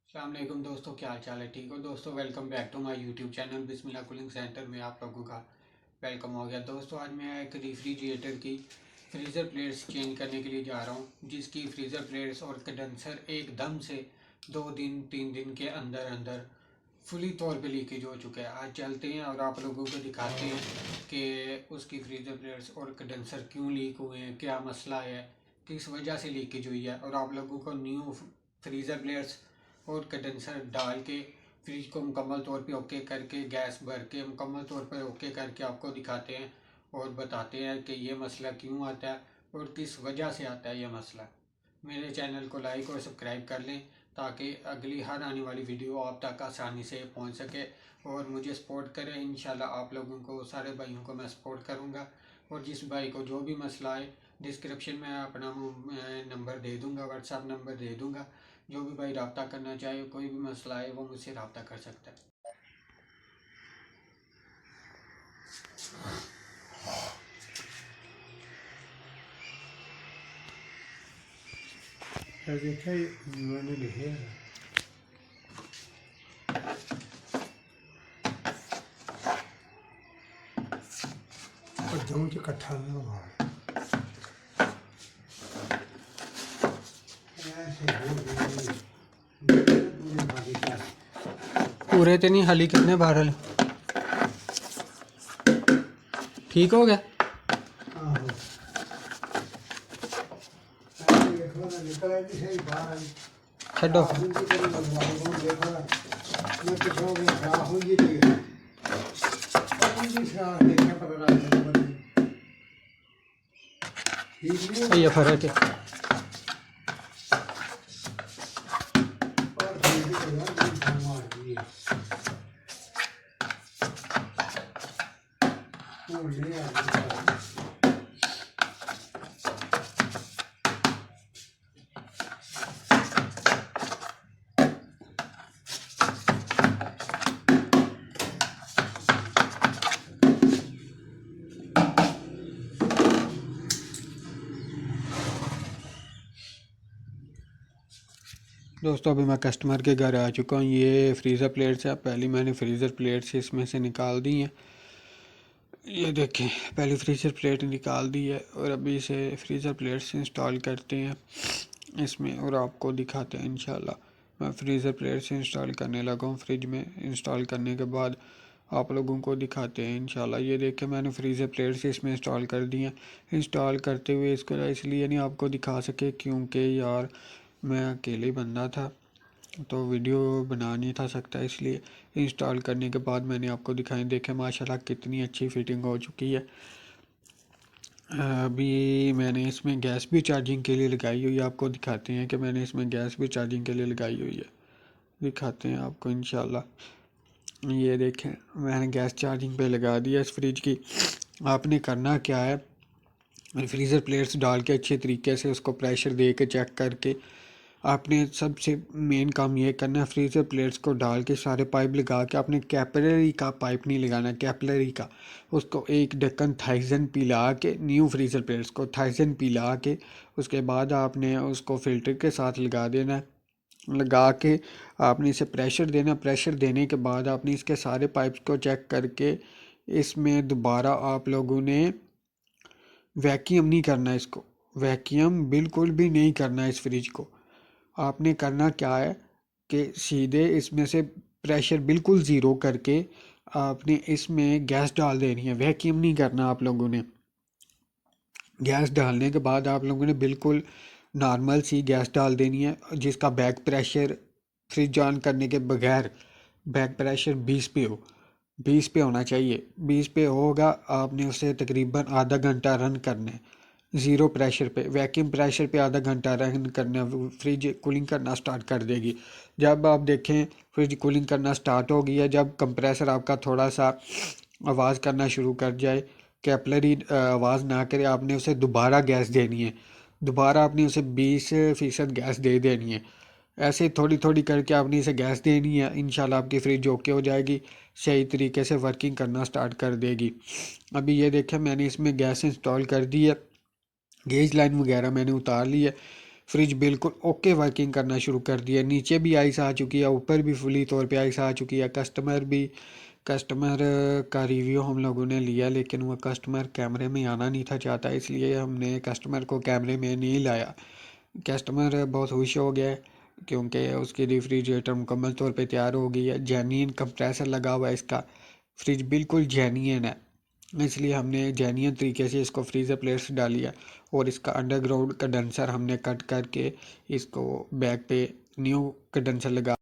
अस्सलाम वालेकुम दोस्तों, क्या हाल चाल है? ठीक हो दोस्तों? Welcome back to my YouTube channel Bismillah cooling centre में आप लोगों का वेलकम हो गया। दोस्तों आज मैं एक रेफ्रिजरेटर की फ्रीज़र प्लेट्स चेंज करने के लिए जा रहा हूँ, जिसकी फ्रीज़र प्लेट्स और कंडेंसर एकदम से 2 दिन 3 दिन के अंदर अंदर फुली तौर पे लीकेज हो चुका है। आज चलते हैं और आप लोगों को दिखाते हैं कि उसकी फ्रीज़र प्लेट्स और कंडेंसर क्यों लीक हुए हैं, क्या मसला है, किस वजह से लीकेज हुई है, और आप लोगों को न्यू फ्रीज़र प्लेट्स और कंडेंसर डाल के फ्रिज को मुकम्मल तौर पे ओके करके गैस भर के मुकम्मल तौर पर ओके करके आपको दिखाते हैं और बताते हैं कि ये मसला क्यों आता है और किस वजह से आता है ये मसला। मेरे चैनल को लाइक और सब्सक्राइब कर लें ताकि अगली हर आने वाली वीडियो आप तक आसानी से पहुंच सके और मुझे सपोर्ट करें। इंशाल्लाह आप लोगों को, सारे भाइयों को मैं सपोर्ट करूंगा। और जिस भाई को जो भी मसला आए, डिस्क्रिप्शन में अपना नंबर दे दूंगा, व्हाट्सअप नंबर दे दूंगा। जो भी भाई रब्ता करना चाहे, कोई भी मसला है, वो मुझसे रब्ता कर सकता है। देखा मैंने लिखे और जूं च कट्ठा में बाहर पूरे तो नहीं, हाली कितने बार हल ठीक हो गया। छो ये फर्क है। दोस्तों अभी मैं कस्टमर के घर आ चुका हूँ। ये फ्रीज़र प्लेट्स है, पहले मैंने फ्रीज़र प्लेट्स इसमें से निकाल दी हैं। ये देखें, पहले फ्रीज़र प्लेट निकाल दी है और अभी इसे फ्रीज़र प्लेट्स इंस्टॉल करते हैं इसमें और आपको दिखाते हैं इंशाल्लाह। मैं फ्रीज़र प्लेट्स इंस्टॉल करने लगा हूँ। फ्रिज में इंस्टॉल करने के बाद आप लोगों को दिखाते हैं इंशाल्लाह। ये देखें, मैंने फ्रीज़र प्लेट्स इसमें इंस्टॉल कर दी हैं। इंस्टॉल करते हुए इसको इसलिए नहीं आपको दिखा सके क्योंकि यार मैं अकेले बंदा था तो वीडियो बना नहीं था सकता, इसलिए इंस्टॉल करने के बाद मैंने आपको दिखाई। देखें माशाल्लाह कितनी अच्छी फिटिंग हो चुकी है। अभी मैंने इसमें गैस भी चार्जिंग के लिए लगाई हुई है। आपको दिखाते हैं कि मैंने इसमें गैस भी चार्जिंग के लिए लगाई हुई है। दिखाते हैं आपको इंशाल्लाह। ये देखें, मैंने गैस चार्जिंग पे लगा दिया इस फ्रिज की। आपने करना क्या है, फ्रीज़र प्लेट्स डाल के अच्छे तरीके से उसको प्रेशर दे के चेक करके आपने सबसे मेन काम ये करना है, फ्रीज़र प्लेट्स को डाल के सारे पाइप लगा के आपने कैपिलरी का पाइप नहीं लगाना, कैपिलरी का उसको एक ढक्कन थाइजन पिला के, न्यू फ्रीज़र प्लेट्स को थाइजन पिला के उसके बाद आपने उसको फ़िल्टर के साथ लगा देना है। लगा के आपने इसे प्रेशर देना। प्रेशर देने के बाद आपने इसके सारे पाइप्स को चेक करके इसमें दोबारा आप लोगों ने वैक्यूम नहीं करना, इसको वैक्यूम बिल्कुल भी नहीं करना। इस फ्रिज को आपने करना क्या है कि सीधे इसमें से प्रेशर बिल्कुल ज़ीरो करके आपने इसमें गैस डाल देनी है। वैक्यूम नहीं करना आप लोगों ने। गैस डालने के बाद आप लोगों ने बिल्कुल नॉर्मल सी गैस डाल देनी है, जिसका बैक प्रेशर फ्रिज ऑन करने के बगैर बैक प्रेशर 20 पे हो, 20 पे होना चाहिए। 20 पे होगा, आपने उसे तकरीबन आधा घंटा रन करना है ज़ीरो प्रेशर पे। वैक्यूम प्रेशर पे आधा घंटा रन करना, फ्रिज कूलिंग करना स्टार्ट कर देगी। जब आप देखें फ्रिज कूलिंग करना स्टार्ट हो गया, जब कंप्रेसर आपका थोड़ा सा आवाज़ करना शुरू कर जाए, कैपिलरी आवाज़ ना करे, आपने उसे दोबारा गैस देनी है। दोबारा आपने उसे 20% गैस दे देनी है। ऐसे थोड़ी थोड़ी करके आपने इसे गैस देनी है। इंशाल्लाह आपकी फ्रिज ओके हो जाएगी, सही तरीके से वर्किंग करना स्टार्ट कर देगी। अभी ये देखें, मैंने इसमें गैस इंस्टॉल कर दी है, गेज लाइन वगैरह मैंने उतार ली है। फ्रिज बिल्कुल ओके वर्किंग करना शुरू कर दिया। नीचे भी आइस आ चुकी है, ऊपर भी फुली तौर पे आइस आ चुकी है। कस्टमर का रिव्यू हम लोगों ने लिया, लेकिन वो कस्टमर कैमरे में आना नहीं था चाहता, इसलिए हमने कस्टमर को कैमरे में नहीं लाया। कस्टमर बहुत खुश हो गया क्योंकि उसकी रेफ्रिजरेटर मुकम्मल तौर पे तैयार हो गई है। जेन्युइन कंप्रेसर लगा हुआ है इसका, फ्रिज बिल्कुल जेन्युइन है, इसलिए हमने जेन्युइन तरीके से इसको फ्रीज़र प्लेट्स डाली है। और इसका अंडरग्राउंड कंडेंसर हमने कट करके इसको बैक पे न्यू कंडेंसर लगा